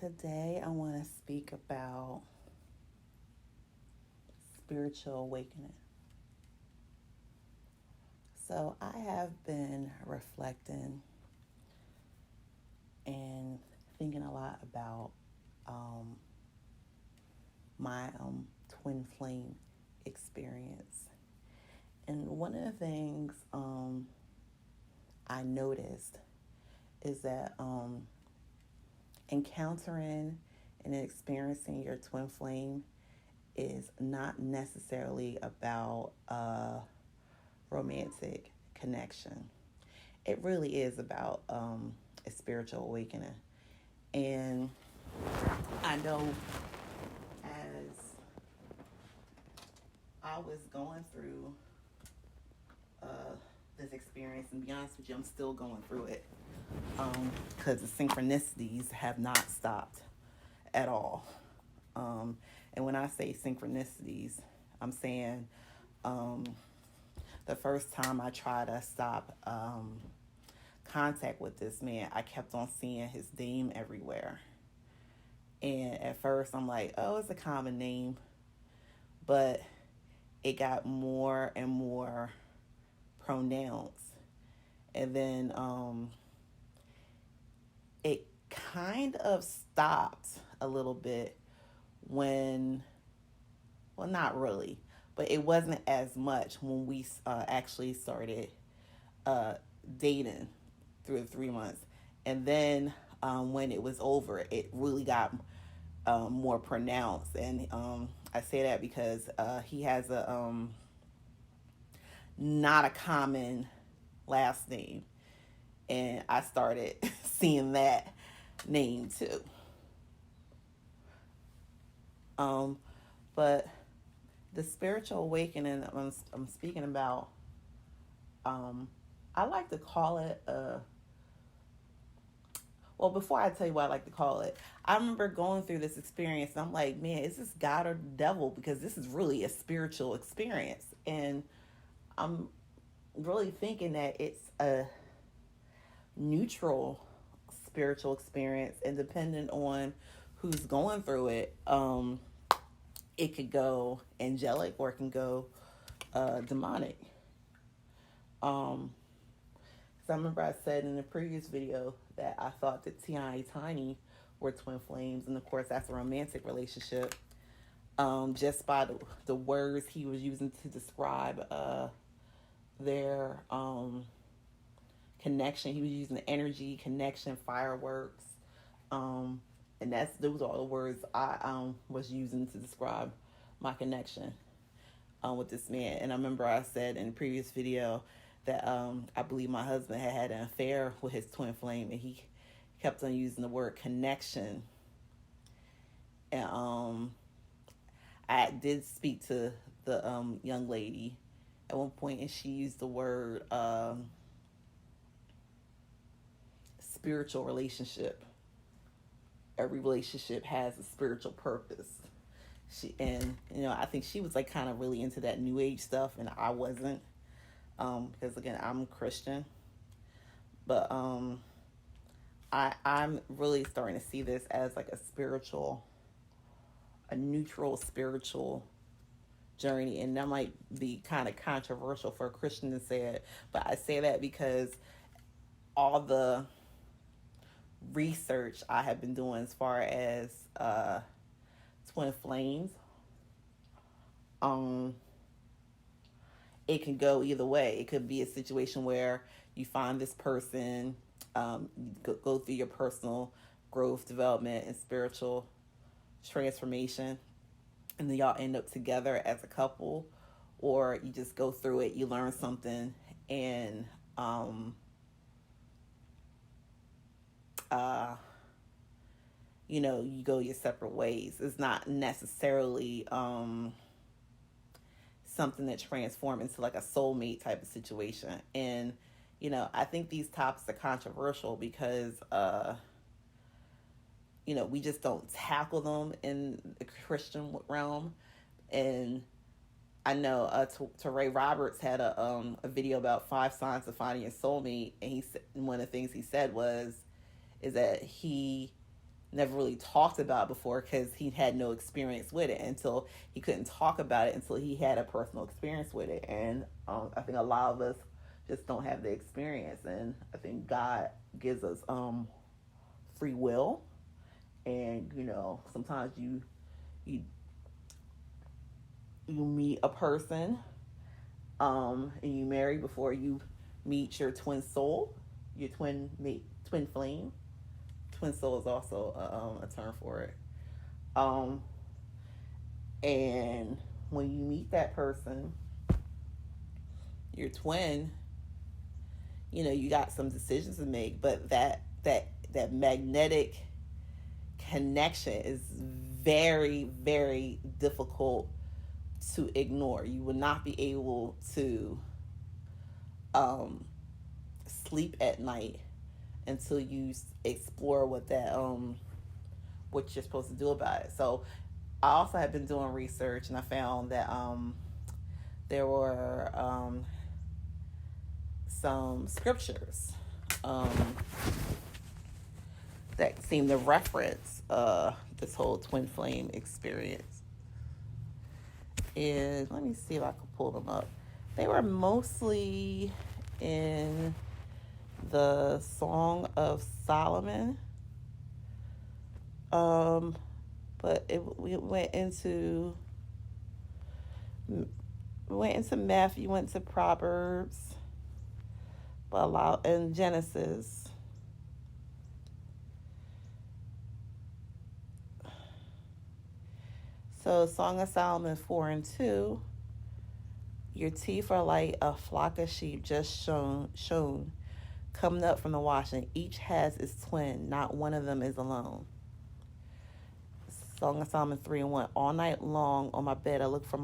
Today, I want to speak about spiritual awakening. So, I have been reflecting and thinking a lot about um, my twin flame experience. And one of the things I noticed is that encountering and experiencing your twin flame is not necessarily about romantic connection. It really is about a spiritual awakening. And I know as I was going through this experience, and to be honest with you, I'm still going through it because the synchronicities have not stopped at all. And when I say synchronicities, I'm saying um, the first time I tried to stop contact with this man, I kept on seeing his name everywhere. And at first, I'm like, oh, it's a common name. But it got more and more pronounced. And then it kind of stopped a little bit when, well, not really, but it wasn't as much when we actually started uh, dating through the 3 months. And then when it was over, it really got more pronounced. And I say that because he has a not a common last name. And I started seeing that name too. Um, but the spiritual awakening I'm speaking about, um, I like to call it well, before I tell you what I like to call it, I remember going through this experience and I'm like, man, is this God or the devil? Because this is really a spiritual experience. And I'm really thinking that it's a neutral spiritual experience, and depending on who's going through it, it could go angelic or it can go demonic. Um, so I remember I said in the previous video that I thought that Tiana and Tiny were twin flames, and of course that's a romantic relationship. Just by the words he was using to describe their connection, he was using the energy, connection, fireworks, and those are all the words I was using to describe my connection with this man. And I remember I said in the previous video that I believe my husband had an affair with his twin flame, and he kept on using the word connection. And I did speak to the young lady at one point, and she used the word spiritual relationship. Every relationship has a spiritual purpose. I think she was like kind of really into that new age stuff, and I wasn't, because again, I'm Christian. But I'm really starting to see this as like a neutral spiritual journey. And that might be kind of controversial for a Christian to say it, but I say that because all the research I have been doing as far as twin flames, it can go either way. It could be a situation where you find this person, go through your personal growth, development, and spiritual transformation, and then y'all end up together as a couple, or you just go through it, you learn something, and you go your separate ways. It's not necessarily something that transforms into like a soulmate type of situation. And I think these topics are controversial because we just don't tackle them in the Christian realm. And I know Teray Roberts had a video about 5 signs of finding your soulmate, and one of the things he said is that he never really talked about before because he had no experience with it until he couldn't talk about it until he had a personal experience with it. And I think a lot of us just don't have the experience. And I think God gives us free will. And, sometimes you you meet a person and you marry before you meet your twin soul, your twin mate, twin flame. Twin soul is also a term for it. Um, and when you meet that person, your twin, you got some decisions to make, but that magnetic connection is very, very difficult to ignore. You will not be able to um, sleep at night until you explore what you're supposed to do about it. So I also have been doing research, and I found that there were some scriptures um, that seem to reference this whole twin flame experience. And let me see if I can pull them up. They were mostly in the Song of Solomon. But we went into Matthew, went to Proverbs, but a lot in Genesis. So Song of Solomon 4:2. Your teeth are like a flock of sheep just shown, coming up from the washing. Each has its twin. Not one of them is alone. Song of Solomon 3:1. All night long on my bed, I look for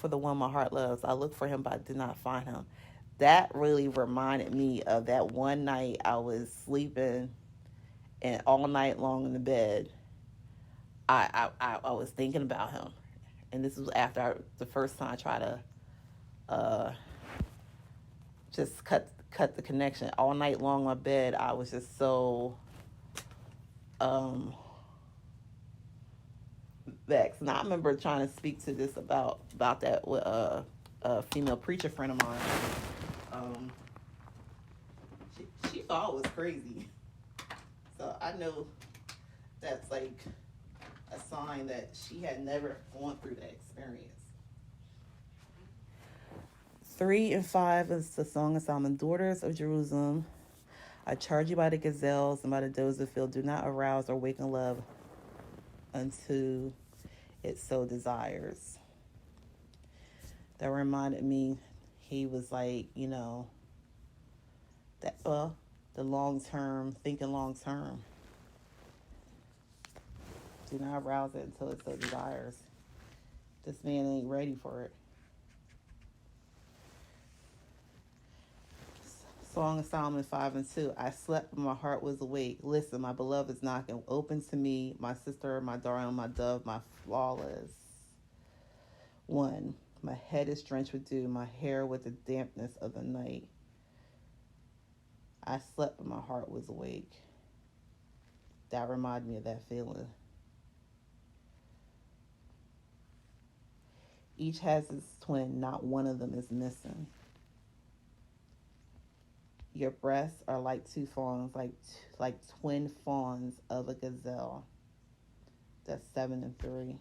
the one my heart loves. I looked for him, but I did not find him. That really reminded me of that one night I was sleeping, and all night long in the bed, I was thinking about him. And this was after the first time I tried to just cut the connection. All night long in my bed, I was just so vexed. And I remember trying to speak to this about that with a female preacher friend of mine. She thought it was crazy. So I know that's like a sign that she had never gone through that experience. 3 and 5 is the Song of Solomon. Daughters of Jerusalem, I charge you by the gazelles and by the does of the field, do not arouse or waken love unto it so desires. That reminded me, he was like, the long term, thinking long term. Do not arouse it until it so desires. This man ain't ready for it. Song of Solomon 5:2. I slept, but my heart was awake. Listen, my beloved is knocking. Open to me, my sister, my darling, my dove, my flawless one. My head is drenched with dew, my hair with the dampness of the night. I slept, but my heart was awake. That reminded me of that feeling. Each has its twin, not one of them is missing. Your breasts are like two fawns, like twin fawns of a gazelle. That's 7 and 3.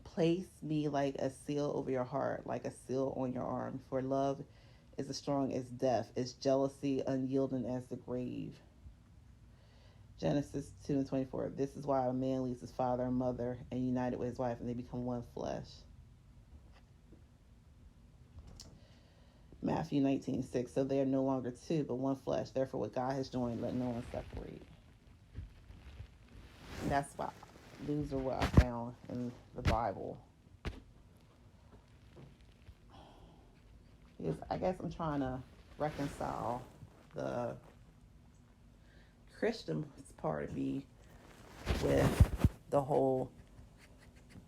Place me like a seal over your heart, like a seal on your arm. For love is as strong as death, its jealousy unyielding as the grave. Genesis 2 and 24. This is why a man leaves his father and mother and united with his wife, and they become one flesh. Matthew 19:6. So they are no longer two, but one flesh. Therefore, what God has joined, let no one separate. And that's why these are what I found in the Bible. Because I guess I'm trying to reconcile the Christian part of me with the whole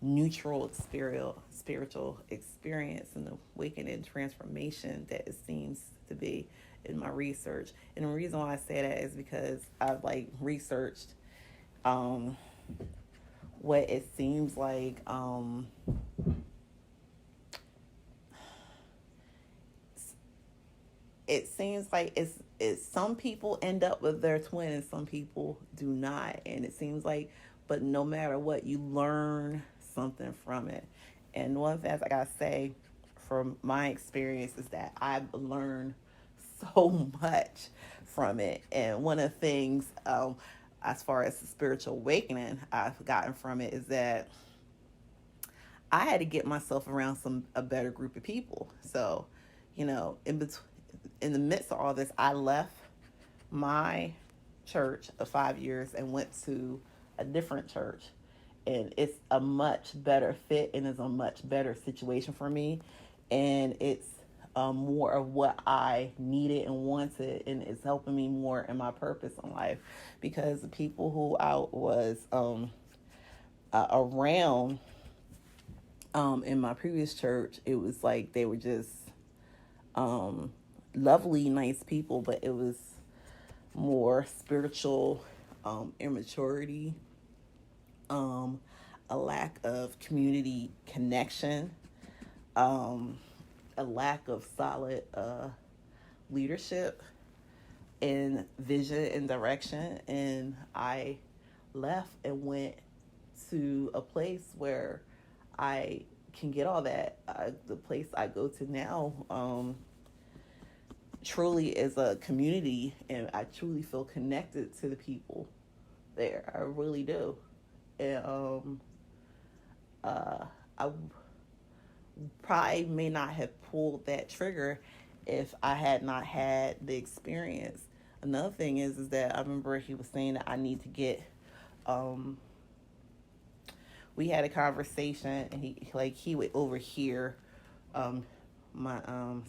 neutral spiritual experience and awakening and transformation that it seems to be in my research. And the reason why I say that is because I've like researched um, what it seems like. It seems like it's some people end up with their twin and some people do not, and it seems like, but no matter what, you learn something from it. And one thing I gotta say from my experience is that I've learned so much from it. And one of the things, as far as the spiritual awakening I've gotten from it, is that I had to get myself around a better group of people. So, in the midst of all this, I left my church of 5 years and went to a different church, and it's a much better fit and is a much better situation for me, and it's more of what I needed and wanted, and it's helping me more in my purpose in life, because the people who I was around in my previous church, it was like they were just um, lovely, nice people, but it was more spiritual immaturity, um, a lack of community connection, um, a lack of solid leadership and vision and direction. And I left and went to a place where I can get all that. The place I go to now truly is a community, and I truly feel connected to the people there. I really do. And I probably may not have pulled that trigger if I had not had the experience. Another thing is that I remember he was saying that I need to get we had a conversation, and he would overhear my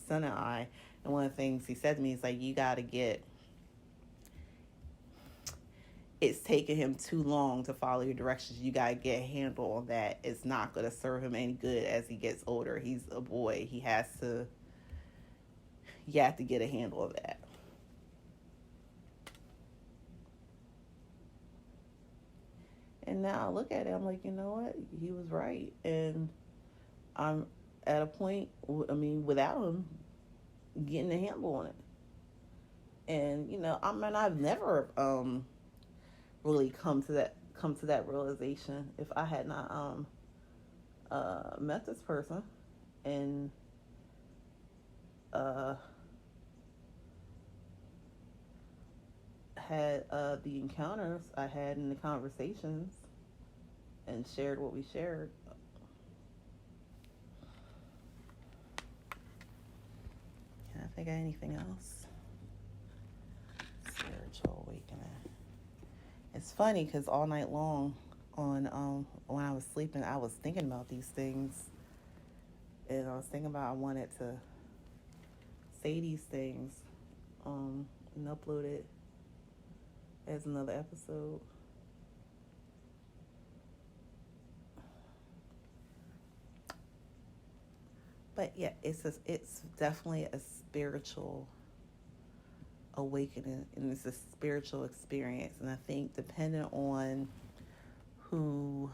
son and I, and one of the things he said to me is like, you got to get, it's taking him too long to follow your directions. You got to get a handle on that. It's not going to serve him any good as he gets older. He's a boy. You have to get a handle of that. And now I look at it, I'm like, you know what? He was right. And I'm at a point, without him getting a handle on it. And, I've never really come to that realization if I had not met this person and had the encounters I had in the conversations and shared what we shared. Can I think of anything else? Spiritual awakening. It's funny because all night long on when I was sleeping, I was thinking about these things, and I was thinking about I wanted to say these things and upload it as another episode. But yeah, it's definitely a spiritual awakening, and it's a spiritual experience. And I think depending on who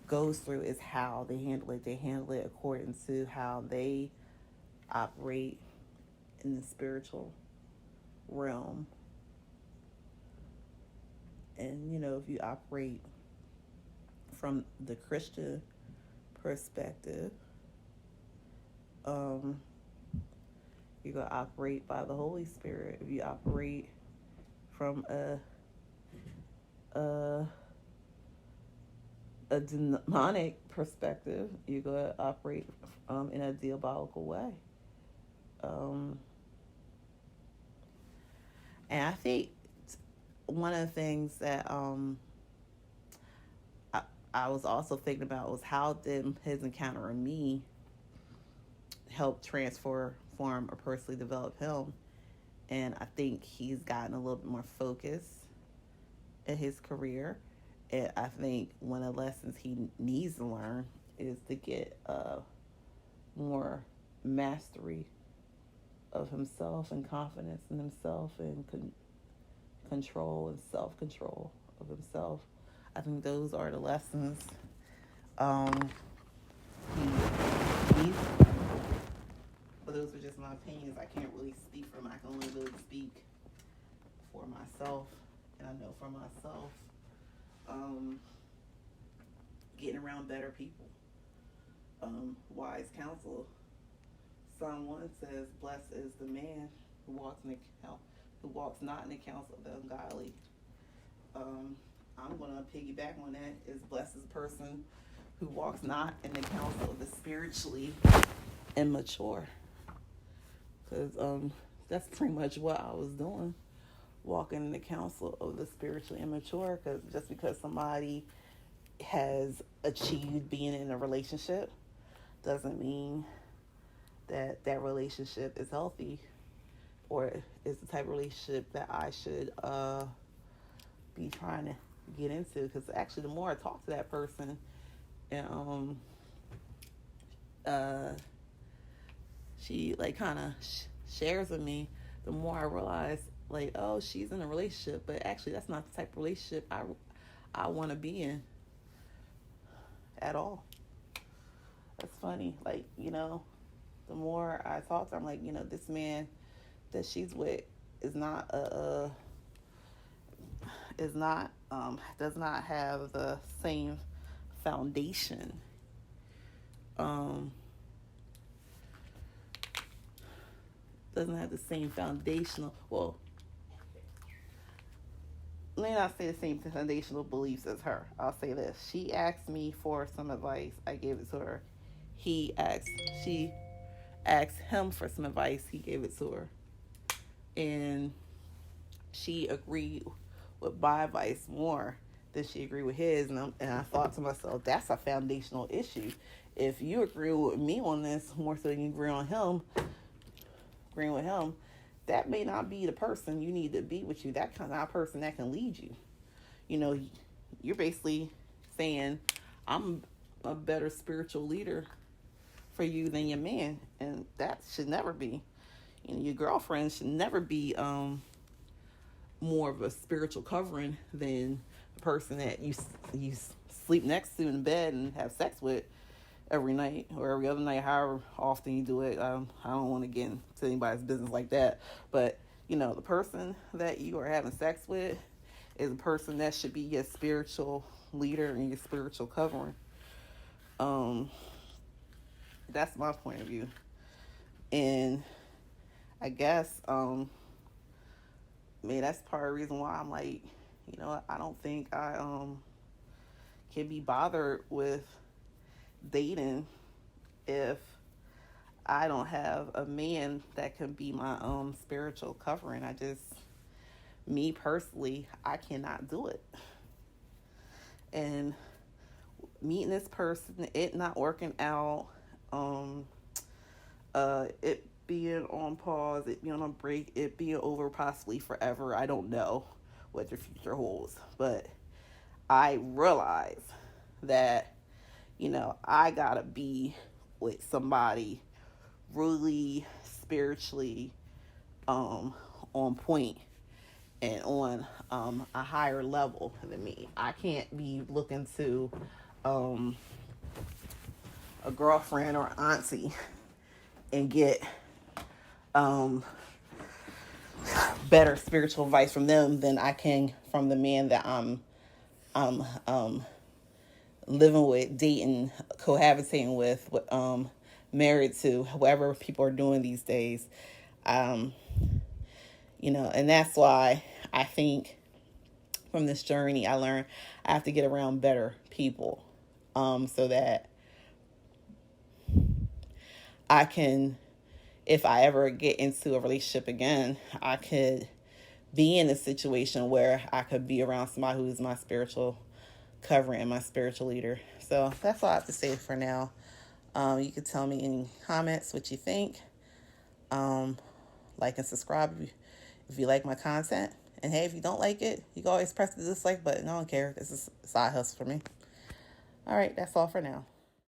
goes through is how they handle it. They handle it according to how they operate in the spiritual realm. And if you operate from the Christian perspective, you're gonna operate by the Holy Spirit. If you operate from a demonic perspective, you're gonna operate in a diabolical way. And I think one of the things that I was also thinking about was how did his encounter with me help transform or personally develop him. And I think he's gotten a little bit more focused in his career. And I think one of the lessons he needs to learn is to get more mastery of himself and confidence in himself and control and self-control of himself. I think those are the lessons um, he needs. But those are just my opinions. I can't really speak for him. I can only really speak for myself. And I know for myself, getting around better people. Wise counsel. Psalm 1 says, "Blessed is the man who walks not in the counsel of the ungodly." I'm going to piggyback on that. Is blessed is the person who walks not in the counsel of the spiritually immature. Because that's pretty much what I was doing, walking in the counsel of the spiritually immature. Because just because somebody has achieved being in a relationship doesn't mean that that relationship is healthy or is the type of relationship that I should be trying to get into. Because actually, the more I talk to that person and she like kind of shares with me, the more I realize like, oh, she's in a relationship, but actually that's not the type of relationship I want to be in at all. That's funny. Like, the more I talk to her, I'm like, this man that she's with is not does not have the same foundation. Doesn't have the same foundational, well, let me not say the same foundational beliefs as her. I'll say this. She asked me for some advice. I gave it to her. She asked him for some advice. He gave it to her. And she agreed with my advice more than she agreed with his. And I thought to myself, that's a foundational issue. If you agree with me on this more so than you agree on him, agreeing with him, that may not be the person you need to be with you. That kind of person that can lead you. You're basically saying, I'm a better spiritual leader for you than your man. And that should never be. Your girlfriend should never be more of a spiritual covering than the person that you sleep next to in bed and have sex with every night or every other night, however often you do it. I don't want to get into anybody's business like that. But, the person that you are having sex with is a person that should be your spiritual leader and your spiritual covering. That's my point of view. And I guess, that's part of the reason why I'm like, I don't think I can be bothered with dating if I don't have a man that can be my spiritual covering. Me personally, I cannot do it. And meeting this person, it not working out, it being on pause, it being on break, it being over possibly forever. I don't know what the future holds, but I realize that I gotta be with somebody really spiritually on point and on a higher level than me. I can't be looking to a girlfriend or auntie and get better spiritual advice from them than I can from the man that I'm living with, dating, cohabitating with, married to, whatever people are doing these days. And that's why I think from this journey I learned I have to get around better people, so that I can, if I ever get into a relationship again, I could be in a situation where I could be around somebody who's my spiritual covering and my spiritual leader. So that's all I have to say for now. You can tell me in comments what you think. Like and subscribe if you like my content. And hey, if you don't like it, you can always press the dislike button. I don't care. This is a side hustle for me. All right, that's all for now.